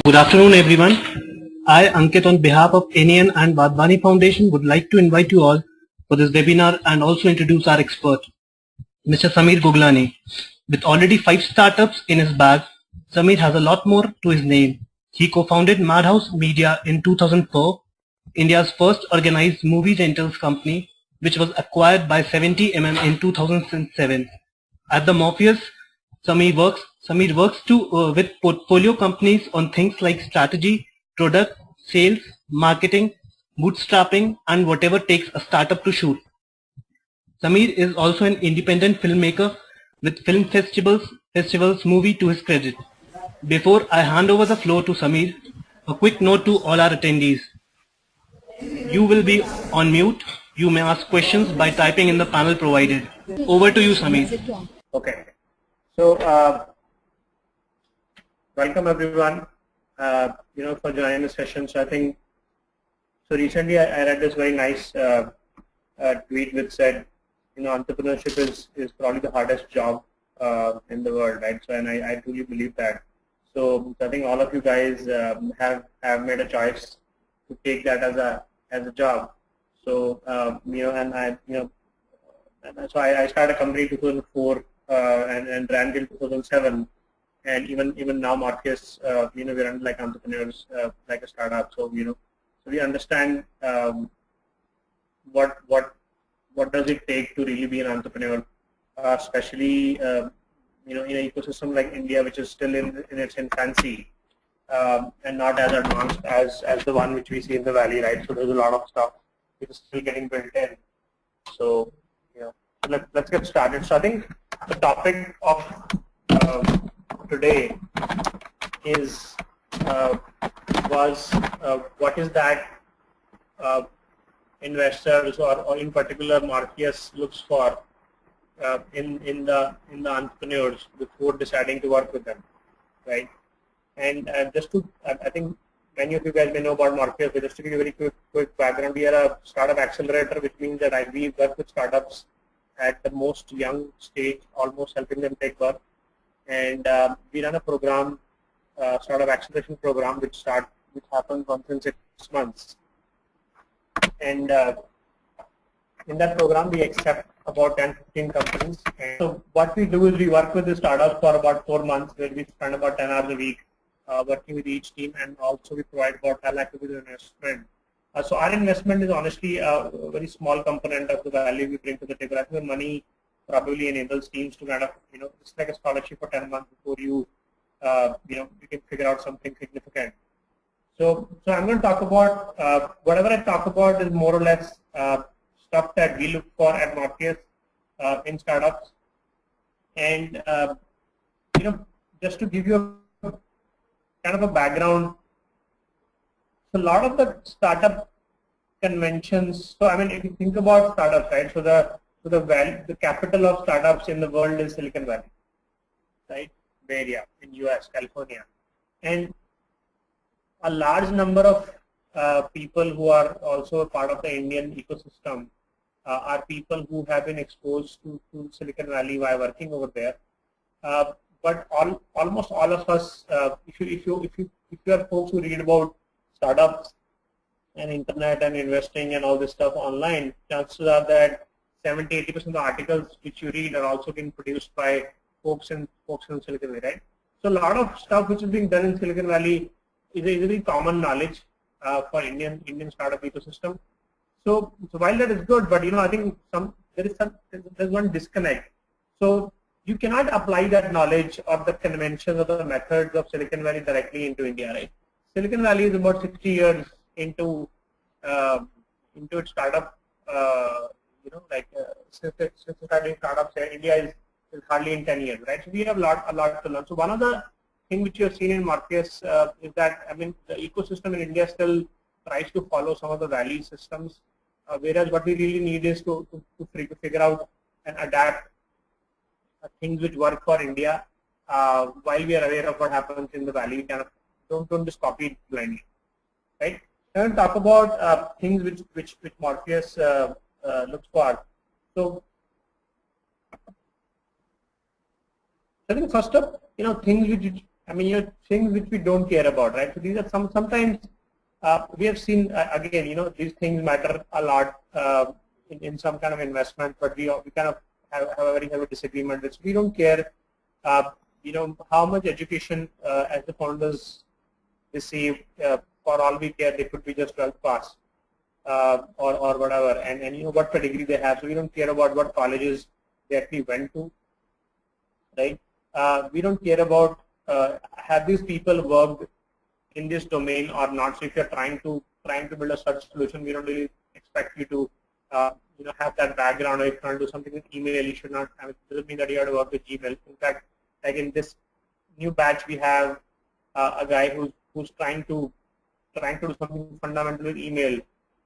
Good afternoon, everyone. I, Ankit, on behalf of NEN and Wadhwani Foundation, would like to invite you all for this webinar and also introduce our expert, Mr. Sameer Guglani. With already 5 startups in his bag, Sameer has a lot more to his name. He co-founded Madhouse Media in 2004, India's first organized movie rentals company, which was acquired by Seventymm in 2007. At the Morpheus, Sameer works with portfolio companies on things like strategy, product, sales, marketing, bootstrapping, and whatever takes a startup to shoot. Sameer is also an independent filmmaker with film festivals movie to his credit. Before I hand over the floor to Sameer, a quick note to all our attendees. You will be on mute. You may ask questions by typing in the panel provided. Over to you, Sameer. Okay. So, welcome everyone, for joining the session. So I think, so recently I read this very nice tweet which said, entrepreneurship is probably the hardest job in the world, right? So, and I truly believe that. So I think all of you guys have made a choice to take that as a job. So, so I started a company in 2004. And ran till 2007, and even now Morpheus, we run like entrepreneurs, like a startup. So so we understand what does it take to really be an entrepreneur, especially in an ecosystem like India, which is still in its infancy, and not as advanced as the one which we see in the valley, right? So there's a lot of stuff which is still getting built in. So let's get started. So I think the topic of today is what is that investors or in particular Morpheus looks for in the entrepreneurs before deciding to work with them, right? And just to, I think many of you guys may know about Morpheus, but just to give you a very quick background, we are a startup accelerator, which means that we work with startups at the most young stage, almost helping them take birth. And we run a program, startup acceleration program, which happens once in 6 months. And in that program, we accept about 10-15 companies. And so what we do is we work with the startups for about 4 months, where we spend about 10 hours a week working with each team, and also we provide about 10 lakh rupees investment. So our investment is honestly a very small component of the value we bring to the table. I think the money probably enables teams to kind of, it's like a scholarship for 10 months before you can figure out something significant. So I'm going to talk about, whatever I talk about is more or less stuff that we look for at Morpheus in startups. And, just to give you a kind of a background, so a lot of the startup conventions. So I mean, if you think about startups, right? So the capital of startups in the world is Silicon Valley, right? Bay Area in US, California, and a large number of people who are also a part of the Indian ecosystem are people who have been exposed to Silicon Valley while working over there. But almost all of us, if you are folks who read about startups and internet and investing and all this stuff online, chances are that 70-80% of the articles which you read are also being produced by folks in Silicon Valley, right? So a lot of stuff which is being done in Silicon Valley is a very common knowledge for Indian startup ecosystem. So while that is good, but I think there's one disconnect. So you cannot apply that knowledge or the conventions or the methods of Silicon Valley directly into India, right? Silicon Valley is about 60 years into its startup, since starting startups, India is hardly in 10 years, right? So we have a lot to learn. So one of the things which you have seen in Morpheus is that, I mean, the ecosystem in India still tries to follow some of the value systems, whereas what we really need is to figure out and adapt things which work for India, while we are aware of what happens in the valley. Kind of don't just copy it blindly, right? Now we'll talk about things which Morpheus looks for. So I think first up, things I mean, things which we don't care about, right? So these are sometimes we have seen again, these things matter a lot in some kind of investment, but we kind of have a very heavy disagreement, which we don't care, how much education as the founders receive. For all we care, they could be just 12th pass or whatever, and what pedigree they have. So we don't care about what colleges they actually went to, right? We don't care about have these people worked in this domain or not. So if you're trying to build a search solution, we don't really expect you to have that background, or if you're trying to do something with email, you should not have it. Doesn't mean that you have to work with Gmail. In fact, like in this new batch, we have a guy who's trying to do something fundamental with email,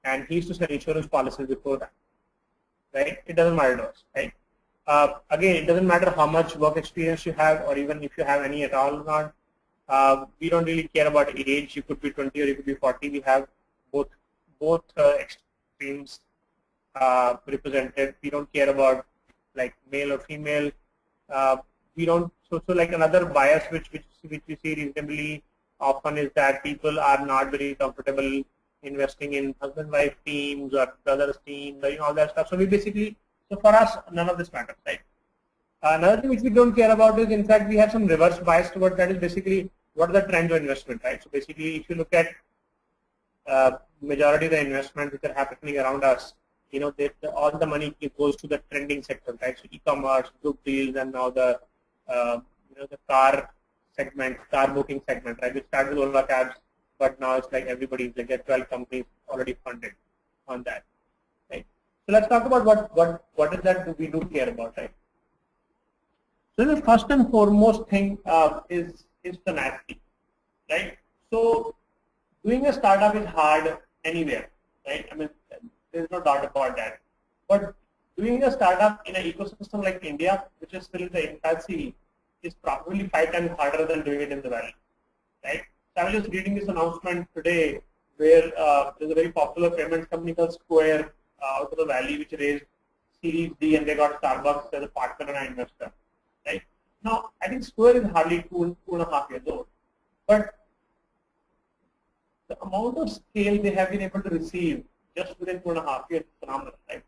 and he used to sell insurance policies before that, right? It doesn't matter to us, right? Again, it doesn't matter how much work experience you have, or even if you have any at all or not. We don't really care about age. You could be 20 or you could be 40. We have both extremes represented. We don't care about like male or female. We don't. So like another bias which we see reasonably often is that people are not very comfortable investing in husband-wife teams or brothers teams, or all that stuff. So we basically, for us, none of this matters, right? Another thing which we don't care about is, in fact, we have some reverse bias towards that. Is basically what are the trends of investment, right? So basically, if you look at majority of the investments which are happening around us, all the money goes to the trending sector, right? So e-commerce, group deals, and now the the car segment, car booking segment, right? We started with Ola Cabs, but now it's like everybody's like there are 12 companies already funded on that, right? So let's talk about what is that we do care about, right? So the first and foremost thing is tenacity, right? So doing a startup is hard anywhere, right? I mean, there's no doubt about that. But doing a startup in an ecosystem like India, which is still in the infancy, is probably 5 times harder than doing it in the valley, right? So I was just reading this announcement today where there's a very popular payments company called Square out of the valley, which raised Series D, and they got Starbucks as a partner and an investor, right? Now, I think Square is hardly two and a half years old, but the amount of scale they have been able to receive just within 2.5 years is phenomenal, right?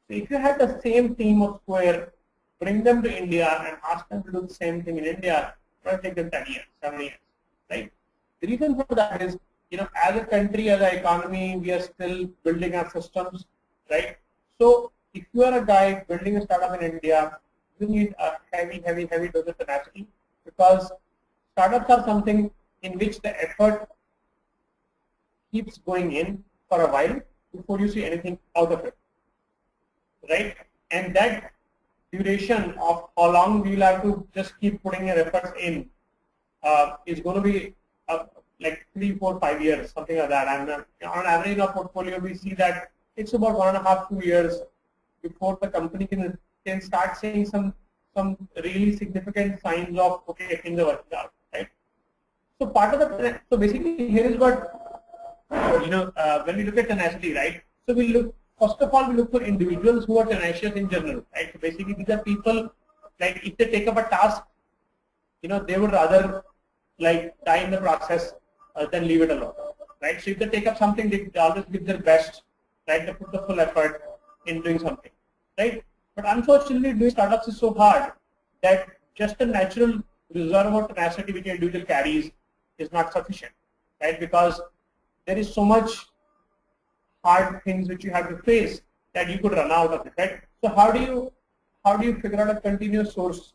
So if you had the same team of Square, bring them to India and ask them to do the same thing in India, it will take them 10 years, 7 years, right? The reason for that is, as a country, as an economy, we are still building our systems, right? So if you are a guy building a startup in India, you need a heavy dose of tenacity, because startups are something in which the effort keeps going in for a while before you see anything out of it, right? And that duration of how long we will have to just keep putting your efforts in is going to be like 3, 4, 5 years, something like that. And on average in our portfolio, we see that it's about 1.5 to 2 years before the company can start seeing some really significant signs of, okay, things are working out, right? So part of the, so basically here is what, when we look at tenacity, right? So we look, first of all, we look for individuals who are tenacious in general, right? So basically these are people, like if they take up a task, they would rather like die in the process than leave it alone, right? So if they take up something, they always give their best, right? They put the full effort in doing something, right? But unfortunately, doing startups is so hard that just a natural reserve of tenacity which an individual carries is not sufficient, right? Because there is so much hard things which you have to face that you could run out of it, right? So how do you figure out a continuous source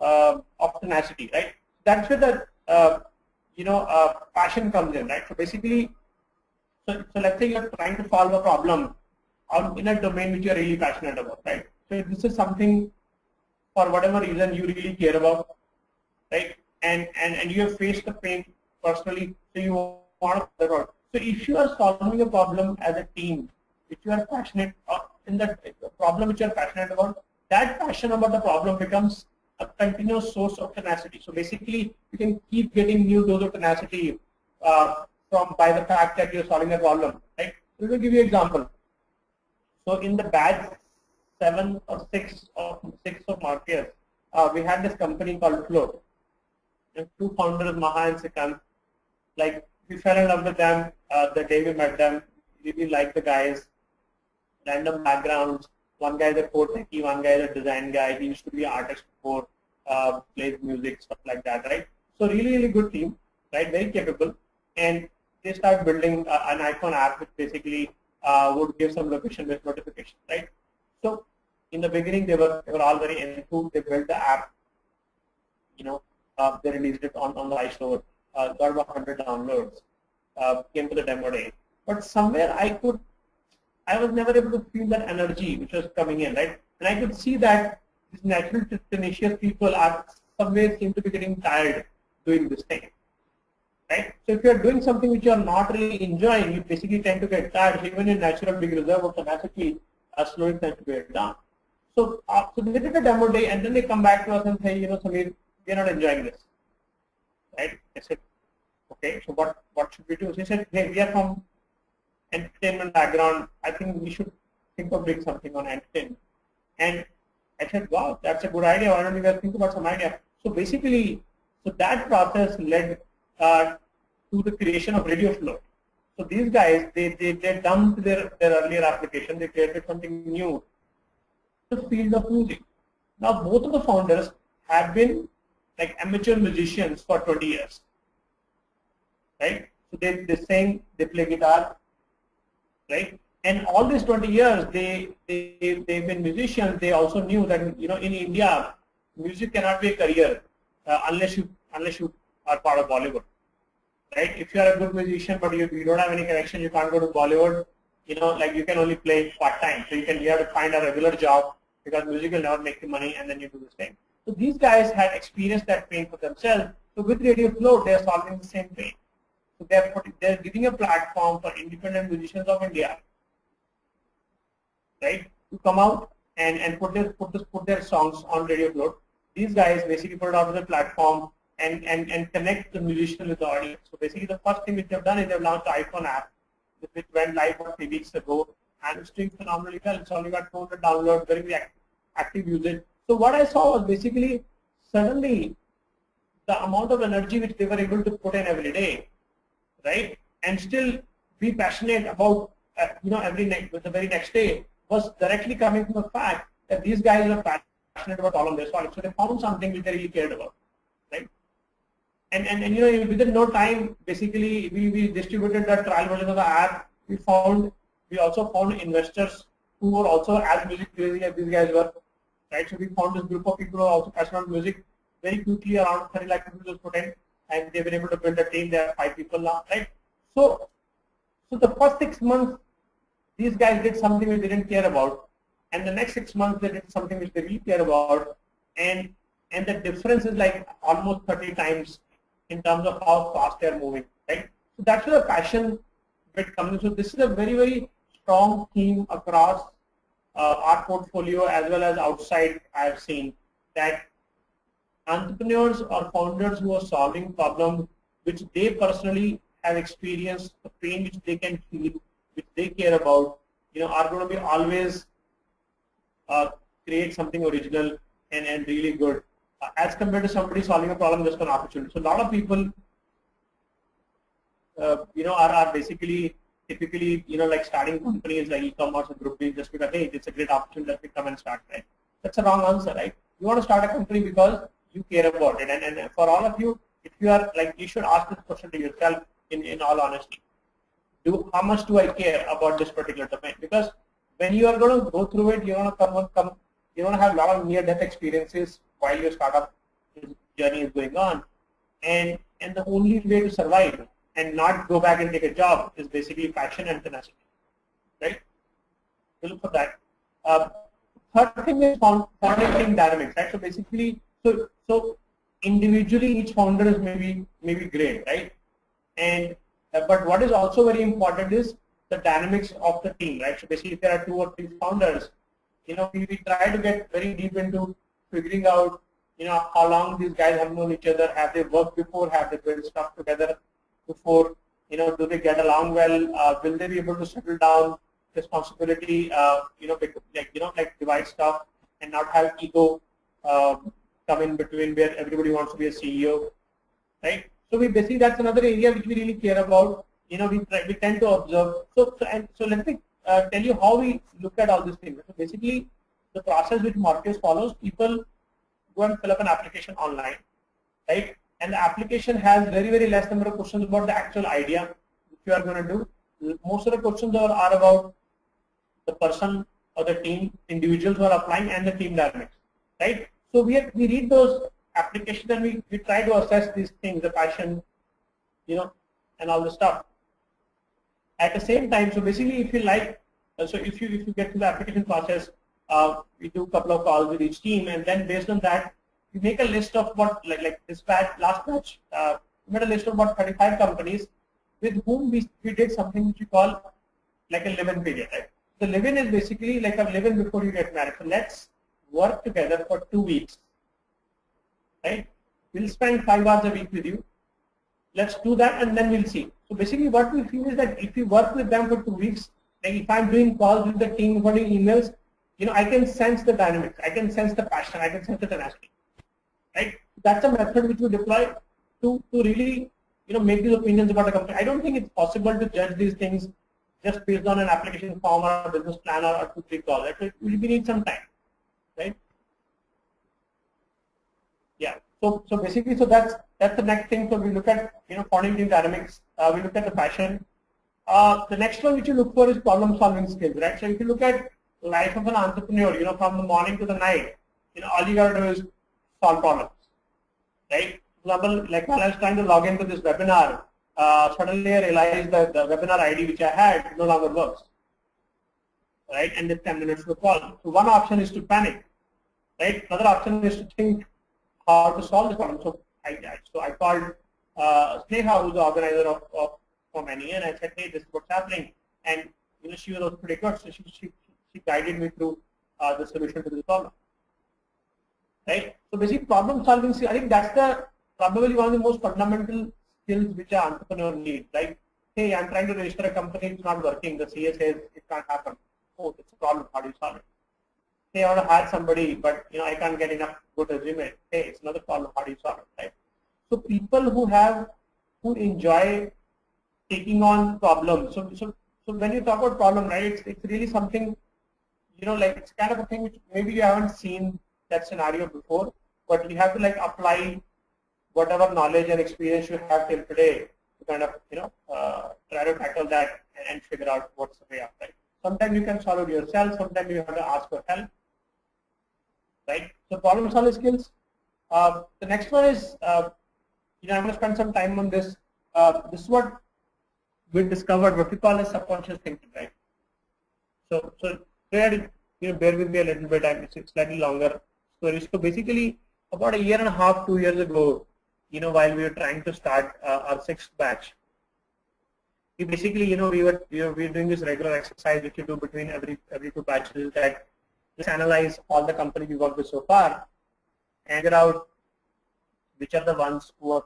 of tenacity, right? That's where the passion comes in, right? So basically, so let's say you're trying to solve a problem in a domain which you're really passionate about, right? So this is something, for whatever reason, you really care about, right? And you have faced the pain personally, so you want to figure out. So if you are solving a problem as a team, which you are passionate in that problem which you are passionate about, that passion about the problem becomes a continuous source of tenacity. So basically, you can keep getting new dose of tenacity by the fact that you're solving a problem, right? So we'll give you an example. So in the batch 7 or 6 of Morpheus, we had this company called Float, And two founders, Maha and Sikand, like we fell in love with them the day we met them. We really liked the guys, random backgrounds. One guy is a code techie, one guy is a design guy. He used to be an artist before, plays music, stuff like that, right? So really good team, right? Very capable. And they start building an iPhone app which basically would give some location-based notification, right? So in the beginning, they were all very enthused. They built the app, they released it on the iStore, got about 100 downloads, came to the demo day. But somewhere I was never able to feel that energy which was coming in, right? And I could see that these natural tenacious people are somewhere seem to be getting tired doing this thing, right? So if you are doing something which you are not really enjoying, you basically tend to get tired. So even in natural big reserve of tenacity, slowly tend to get down. So they did a demo day, and then they come back to us and say, Sameer, we are not enjoying this, right? I said, okay, so what should we do? So he said, hey, we are from entertainment background. I think we should think of doing something on entertainment. And I said, wow, that's a good idea. Why don't you guys think about some idea? So basically, that process led to the creation of Radio Float. So these guys, they dumped their earlier application. They created something new, the field of music. Now both of the founders have been like amateur musicians for 20 years, right? So they sing, they play guitar, right? And all these 20 years, they've been musicians. They also knew that in India, music cannot be a career unless you are part of Bollywood, right? If you are a good musician but you don't have any connection, you can't go to Bollywood. Like you can only play part time. So you have to find a regular job because music will never make you money, and then you do this thing. So these guys had experienced that pain for themselves. So with Radio Float, they are solving the same pain. So they're giving a platform for independent musicians of India, right, to come out and put their songs on Radio Float. These guys basically put it out on the platform and connect the musician with the audience. So basically, the first thing which they've done is they've launched the iPhone app, which went live about 3 weeks ago, and it's doing phenomenally well. It's only got 200 downloads, very active usage. So what I saw was basically suddenly the amount of energy which they were able to put in every day, right, and still be passionate about the very next day was directly coming from the fact that these guys were passionate about all of this. So they found something which they really cared about, right? And within no time, basically we distributed that trial version of the app. We also found investors who were also as music crazy as these guys were, right? So we found this group of people who are also passionate about music. Very quickly, around 30 lakh people was put in, and they've been able to build a team. There are 5 people now, right? So the first 6 months, these guys did something which they didn't care about, and the next 6 months they did something which they really care about, and the difference is like almost 30 times in terms of how fast they are moving, right? So that's where the passion bit comes in. So this is a very strong theme across our portfolio as well as outside. I have seen that entrepreneurs or founders who are solving problems which they personally have experienced, the pain which they can feel, which they care about, are going to be always create something original and really good as compared to somebody solving a problem just for an opportunity. So a lot of people, are basically typically, like starting companies like e-commerce or group B just because, hey, it's a great opportunity, let me come and start, right? That's a wrong answer, right? You want to start a company because you care about it. And for all of you, if you are like, you should ask this question to yourself in all honesty. How much do I care about this particular domain? Because when you are going to go through it, you're going to have a lot of near-death experiences while your startup journey is going on. And the only way to survive and not go back and take a job is basically passion and tenacity, right? So look for that. Third thing is founding dynamics, right? So basically, so individually each founder is maybe great, right? And but what is also very important is the dynamics of the team, right? So basically, if there are 2 or 3 founders, we try to get very deep into figuring out, how long these guys have known each other, have they worked before, have they built stuff together before, do they get along well, will they be able to settle down responsibility, like divide stuff and not have ego come in between where everybody wants to be a CEO, right? So we basically, that's another area which we really care about. We tend to observe. So let me tell you how we look at all these things. So basically, the process which Morpheus follows, people go and fill up an application online, right? And the application has very less number of questions about the actual idea which you are going to do. Most of the questions are about the person or the team, individuals who are applying, and the team dynamics, right? So we read those applications and we try to assess these things, the passion, and all the stuff. At the same time, so basically, if you like, so if you get to the application process, we do a couple of calls with each team, and then based on that, we make a list of what, like this batch, last batch, we made a list of about 35 companies with whom we did something which we call like a live-in period, right? The live-in is basically like a live-in before you get married. So let's work together for 2 weeks, right? We'll spend 5 hours a week with you. Let's do that, and then we'll see. So basically, what we feel is that if you work with them for 2 weeks, like if I'm doing calls with the team, recording emails, I can sense the dynamics, I can sense the passion, I can sense the tenacity, right? That's a method which we deploy to really, make these opinions about a company. I don't think it's possible to judge these things just based on an application form or a business plan or 2-3 calls. We need some time, right? Yeah. So basically, that's the next thing. So we look at founding team dynamics. We look at the passion. The next one which you look for is problem solving skills, right? So if you look at life of an entrepreneur, from the morning to the night, all you gotta do is solve problems, right? For example, like when I was trying to log into this webinar, suddenly I realized that the webinar ID which I had no longer works, right? And it's 10 minutes to call. So one option is to panic, right? Another option is to think how to solve the problem. So I called Sneha, who's the organizer of many, and I said, hey, this is what's happening. And she was pretty good, so she guided me through the solution to this problem. Right? So basically problem solving, I think that's probably one of the most fundamental skills which an entrepreneur needs. Like, hey, I'm trying to register a company, it's not working, the CA says it can't happen. Oh, it's a problem, how do you solve it? Hey, I want to hire somebody, but I can't get enough good resume. Hey, it's another problem, how do you solve it, right? So people who enjoy taking on problems. So when you talk about problem, right, it's really something, like it's kind of a thing which maybe you haven't seen that scenario before, but you have to like apply whatever knowledge and experience you have till today to kind of, try to tackle that and figure out what's the way out, right? Sometimes you can solve it yourself, sometimes you have to ask for help, right? So problem solving skills. The next one is, I'm going to spend some time on this. This is what we discovered, what we call as subconscious thinking, right? So bear with me a little bit. It's slightly longer story. So basically, about 1.5 years, 2 years ago, while we were trying to start our 6th batch, we basically, we were doing this regular exercise which you do between every 2 batches, that just analyze all the companies we worked with so far and figure out which are the ones who are,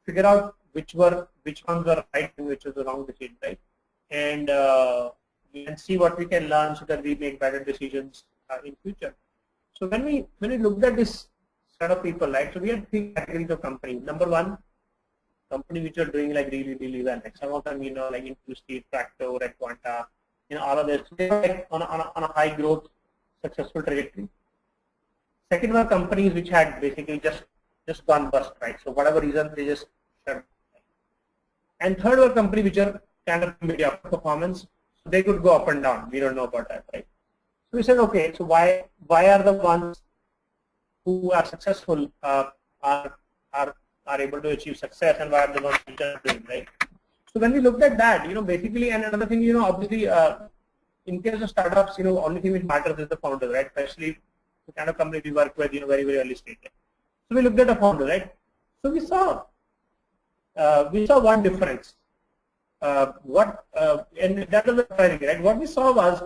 figure out which ones were right and which was the wrong decision, right? And see what we can learn so that we make better decisions in future. So when we looked at this set of people, right? So we had 3 categories of companies. Number one, companies which are doing like really well. Like some of them, like Industry, Tractor, and Quanta, all of this. They were like on a high growth, successful trajectory. Second were companies which had basically just gone bust, right? So whatever reason, they just shut. And third were companies which are kind of media performance. So they could go up and down. We don't know about that, right? So we said, okay, so why are the ones who are successful are able to achieve success, and why are the ones which are doing, right? So when we looked at that, basically, and another thing, obviously, in case of startups, only thing which matters is the founder, right? Especially the kind of company we work with, very early stage. So we looked at a founder, right? So we saw one difference. And that was the primary, right? What we saw was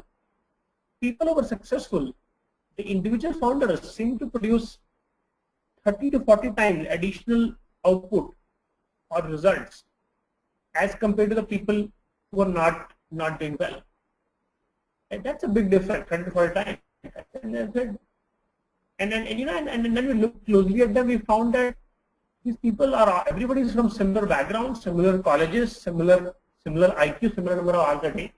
people who were successful, the individual founders seem to produce 30 to 40 times additional output or results as compared to the people who are not doing well. And that's a big difference, 30 to 40 times. And then we looked closely at them. We found that these people are, everybody is from similar backgrounds, similar colleges, similar IQ, similar number of hours a day.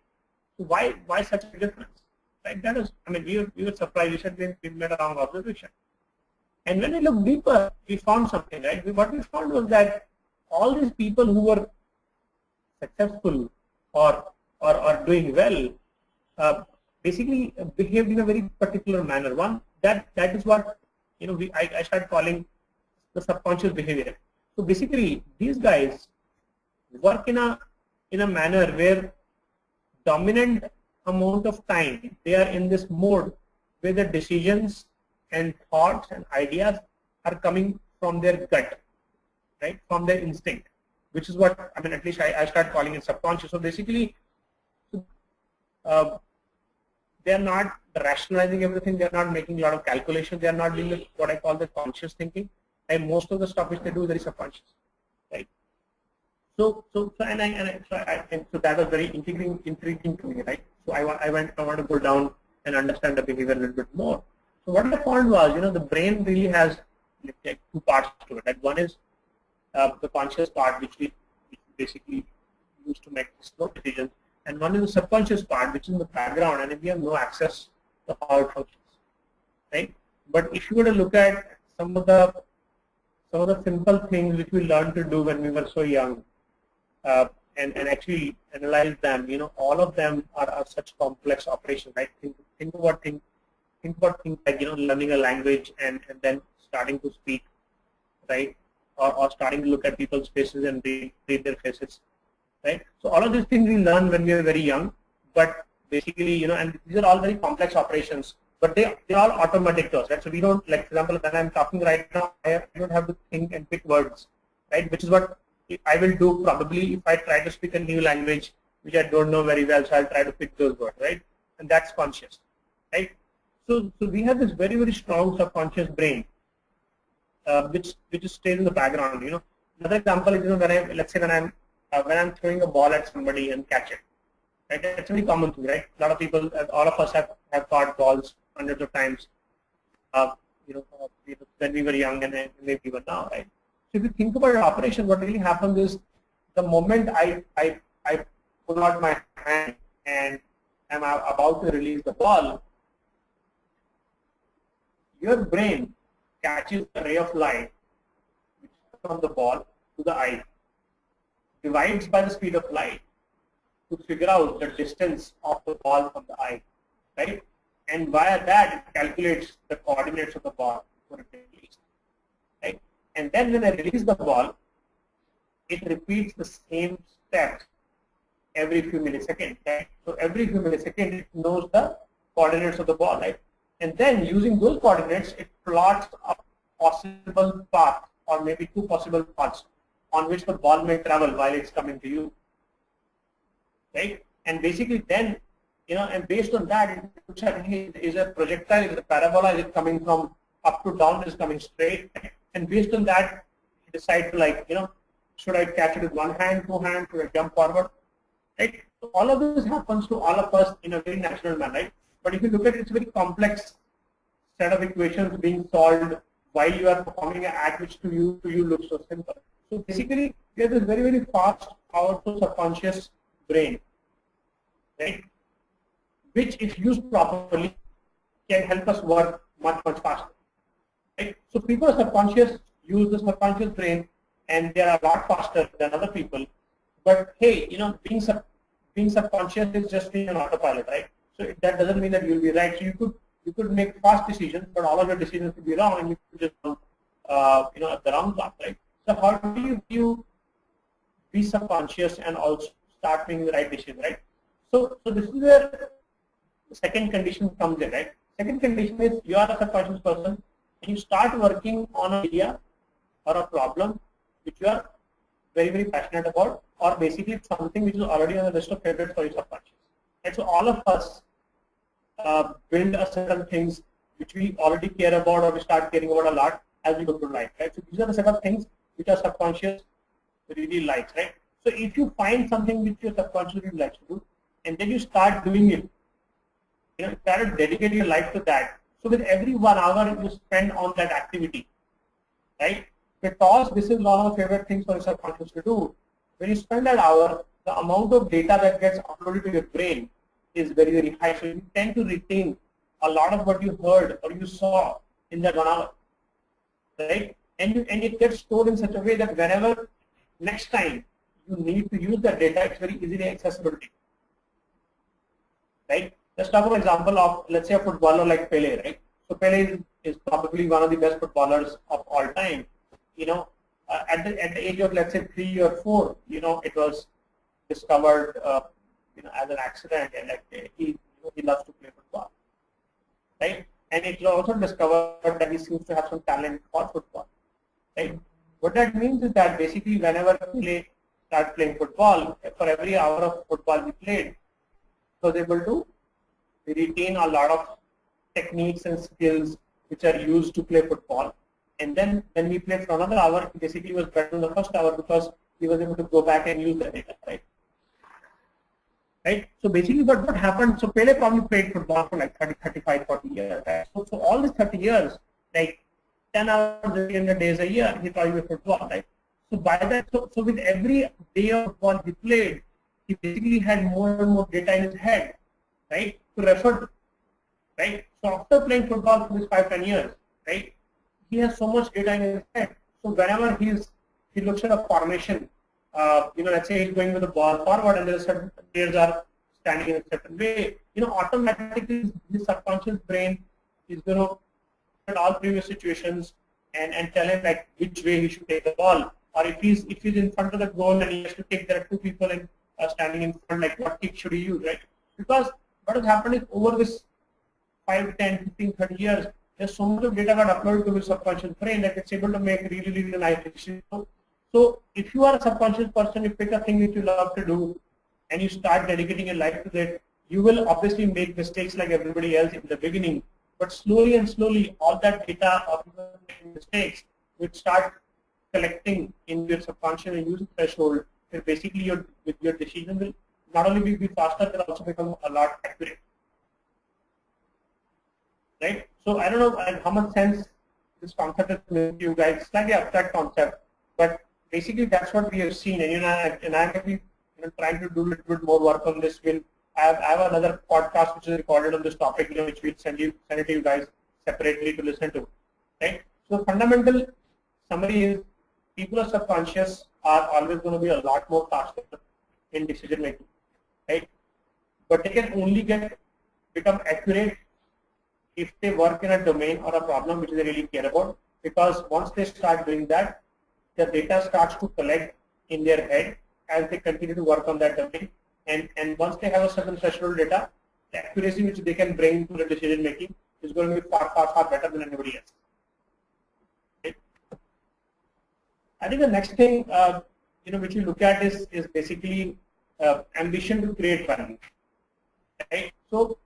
So why such a difference? Right? That is, I mean, we were surprised. We said we made a wrong observation. And when we looked deeper, we found something, right? What we found was that all these people who were successful or doing well basically behaved in a very particular manner. One, that is what, you know, I started calling the subconscious behavior. So basically, these guys work in a manner where dominant amount of time they are in this mode where the decisions and thoughts and ideas are coming from their gut, right, from their instinct, which is what, I mean, at least I start calling it subconscious. So basically, they are not rationalizing everything. They are not making a lot of calculations. They are not doing what I call the conscious thinking. And most of the stuff which they do is very subconscious, right? So that was very intriguing to me, right? So I want to go down and understand the behavior a little bit more. So what I found was, you know, the brain really has like two parts to it. Like one is the conscious part, which we basically use to make slow decisions, and one is the subconscious part, which is in the background, and we have no access to how it functions, right? But if you were to look at some of the simple things which we learned to do when we were so young, and actually analyze them, you know, all of them are such complex operations, right? Think about things like, you know, learning a language and then starting to speak, right? Or starting to look at people's faces and read their faces, right? So all of these things we learn when we are very young, but basically, you know, and these are all very complex operations, but they're all automatic to us, right? So we don't, like, for example, when I'm talking right now, I don't have to think and pick words, right? Which is what I will do probably if I try to speak a new language which I don't know very well, so I'll try to pick those words, right? And that's conscious, right? So we have this very, very strong subconscious brain, which stays in the background. You know, another example is, you know, let's say when I'm throwing a ball at somebody and catch it, right? That's a very common thing, right? A lot of people, all of us have caught balls hundreds of times, you know, when we were young and maybe even now, right? So if you think about an operation, what really happens is the moment I pull out my hand and am about to release the ball, your brain catches a ray of light from the ball to the eye, divides by the speed of light to figure out the distance of the ball from the eye, right? And via that, it calculates the coordinates of the ball before it is released, right? And then when I release the ball, it repeats the same steps every few milliseconds, right? So every few milliseconds, it knows the coordinates of the ball, right? And then using those coordinates, it plots a possible path, or maybe two possible paths on which the ball may travel while it's coming to you, right? And basically then, you know, and based on that, it looks at, hey, is a projectile, is a parabola, is it coming from up to down, is it coming straight? And based on that, you decide to, like, you know, should I catch it with one hand, two hands, should I jump forward, right? So all of this happens to all of us in a very natural manner, right? But if you look at it, it's a very complex set of equations being solved while you are performing an act which to you looks so simple. So basically, we have this very, very fast, powerful subconscious brain, right? Which, if used properly, can help us work much, much faster, right? So people are subconscious, use the subconscious brain, and they are a lot faster than other people. But hey, you know, being subconscious is just being an autopilot, right? So that doesn't mean that you'll be right. So you could make fast decisions, but all of your decisions could be wrong, and you could just you know, at the wrong path, right? So how do you be subconscious and also start making the right decision, right? So this is where the second condition comes in, right? Second condition is you are a subconscious person and you start working on an idea or a problem which you are very, very passionate about, or basically something which is already on the list of favorites for your subconscious. And so all of us build a certain things which we already care about, or we start caring about a lot as we go through life, right? So these are the set of things which our subconscious really likes, right? So if you find something which your subconscious really likes to do, and then you start doing it, you know, try to dedicate your life to that. So with every 1 hour you spend on that activity, right, because this is one of the favorite things for your subconscious to do. When you spend that hour, the amount of data that gets uploaded to your brain is very, very high. So you tend to retain a lot of what you heard or you saw in that 1 hour, right? And it gets stored in such a way that whenever next time you need to use that data, it's very easily accessible to you, right? Let's talk about example of, let's say, a footballer like Pele, right? So Pele is probably one of the best footballers of all time. At the age of, let's say, 3 or 4, it was discovered, as an accident, and like he loves to play football, right? And it was also discovered that he seems to have some talent for football, right? What that means is that basically whenever Pele started playing football, for every hour of football he played, he was able to retain a lot of techniques and skills which are used to play football. And then when we played for another hour, he basically was better in the first hour because he was able to go back and use the data, right? Right? So basically what happened, so Pele probably played football for like 30, 35, 40 years. Right? So all these 30 years, like 10 hours, 300 days a year, he probably played football, right? So by that, so with every day of football he played, he basically had more and more data in his head, right, to refer to, right? So after playing football for these 5-10 years, right, he has so much data in his head. So whenever he looks at a formation, let's say he's going with the ball forward and there are certain players are standing in a certain way, automatically his subconscious brain is going to look at all previous situations and tell him like which way he should take the ball. Or if he's in front of the goal and he has to take, there are 2 people standing in front, like what kick should he use, right? Because what has happened is over this 5, 10, 15, 30 years, there's so much of data got uploaded to the subconscious brain that it's able to make really, really nice decisions. So if you are a subconscious person, you pick a thing which you love to do and you start dedicating your life to it, you will obviously make mistakes like everybody else in the beginning. But slowly and slowly, all that data of mistakes will start collecting in your subconscious and use threshold, where basically your decision will not only be faster, but also become a lot accurate. Right? So I don't know how much sense this concept is to you guys. Slightly abstract concept, but basically that's what we have seen. And I'm maybe trying to do a little bit more work on this. I have another podcast which is recorded on this topic, which we'll send it to you guys separately to listen to. Right? So fundamental summary is people are subconscious are always going to be a lot more faster in decision making, right? But they can only become accurate if they work in a domain or a problem which they really care about, because once they start doing that, the data starts to collect in their head as they continue to work on that domain, and once they have a certain threshold data, the accuracy which they can bring to the decision making is going to be far, far, far better than anybody else. Okay. I think the next thing which we look at is basically ambition to create value. Right? So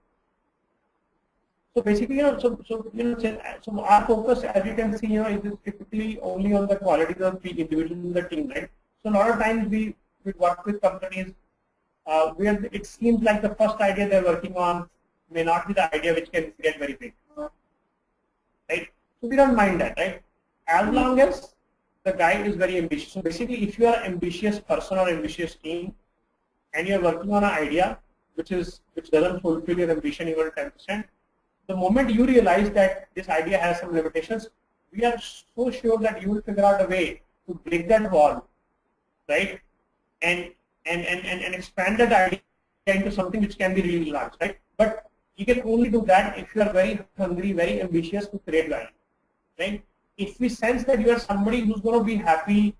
basically, so our focus, as you can see, is typically only on the qualities of the individuals in the team, right? So a lot of times we work with companies where it seems like the first idea they're working on may not be the idea which can get very big, right? So we don't mind that, right? As long as the guy is very ambitious. So basically, if you are an ambitious person or ambitious team, and you're working on an idea which doesn't fulfill your ambition even 10%. The moment you realize that this idea has some limitations, we are so sure that you will figure out a way to break that wall, right? And expand that idea into something which can be really large, right? But you can only do that if you are very hungry, very ambitious to create value, right? If we sense that you are somebody who's going to be happy,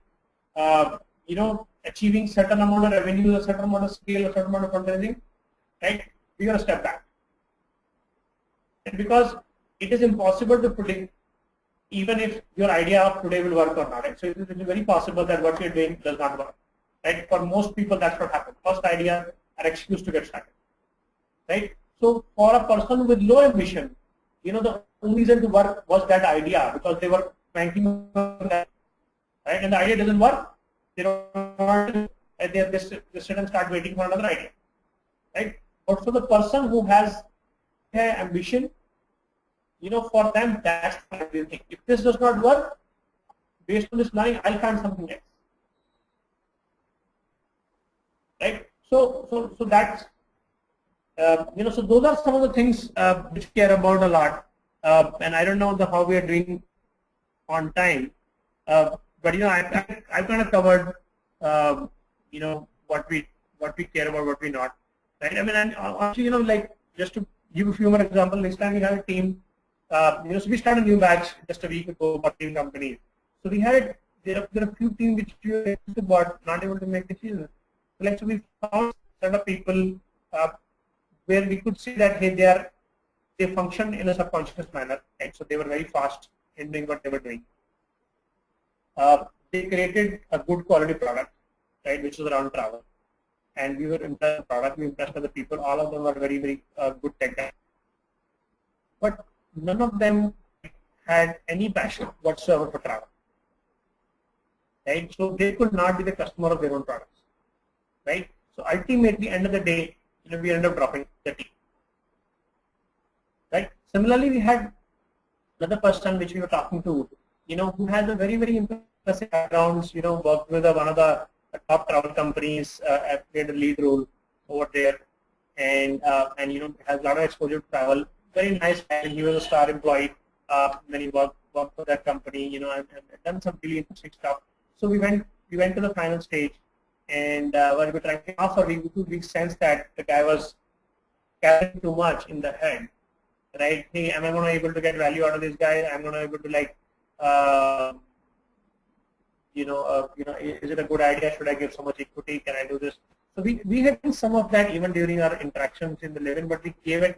achieving certain amount of revenue, a certain amount of scale, a certain amount of fundraising, right? We're going to step back. And because it is impossible to predict even if your idea of today will work or not. Right? So it is very possible that what you're doing does not work. Right? For most people, that's what happens. First idea are excuse to get started. Right? So for a person with low ambition, the only reason to work was that idea because they were banking on that. Right? And the idea doesn't work. They don't. They sit and start waiting for another idea. Right? But for the person who has ambition, for them that's everything. If this does not work, based on this learning, I'll find something else. Right? So that's so those are some of the things which we care about a lot. And I don't know how we are doing on time, but I've kind of covered what we care about, what we not. Right? I mean, and honestly, like just to give a few more examples. Next time we have a team. So we started a new batch just a week ago about team companies. So we had there are a few teams which we were about not able to make decisions. So we found a set of people where we could see that hey, they function in a subconscious manner, right? So they were very fast in doing what they were doing. They created a good quality product, right, which was around travel, and we were impressed with the product. We impressed with the people. All of them were very good tech guys, but none of them had any passion whatsoever for travel, right? So they could not be the customer of their own products, right? So ultimately, end of the day, we ended up dropping the team. Right. Similarly, we had another person which we were talking to, who has a very impressive backgrounds. Worked with one of the top travel companies, played a lead role over there, and has a lot of exposure to travel. Very nice guy. He was a star employee. Then he worked for that company. And done some really interesting stuff. So we went to the final stage, and when we were trying to offer, we sensed that the guy was carrying too much in the head. Right? Hey, am I going to be able to get value out of this guy? I'm going to be able to is it a good idea? Should I give so much equity? Can I do this? So we had some of that even during our interactions in the living, but we gave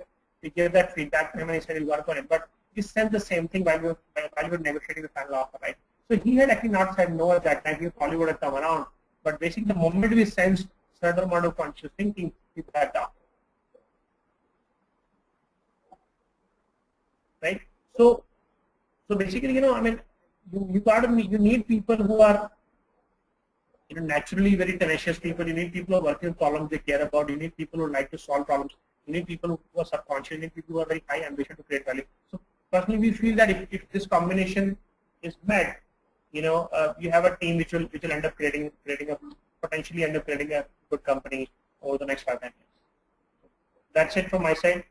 that feedback to him and he said he'll work on it. But he said the same thing while we were negotiating the final offer, right? So he had actually not said no at that time. He probably would have come around. But basically, the moment we sensed certain amount of conscious thinking, we backed up. Right. So basically, I mean, you need people who are, naturally very tenacious people. You need people who are working on problems they care about. You need people who like to solve problems. You need people who are subconscious. You need people who are very high ambition to create value. So personally, we feel that if this combination is met, you have a team which will end up potentially end up creating a good company over the next 5-10 years. That's it from my side.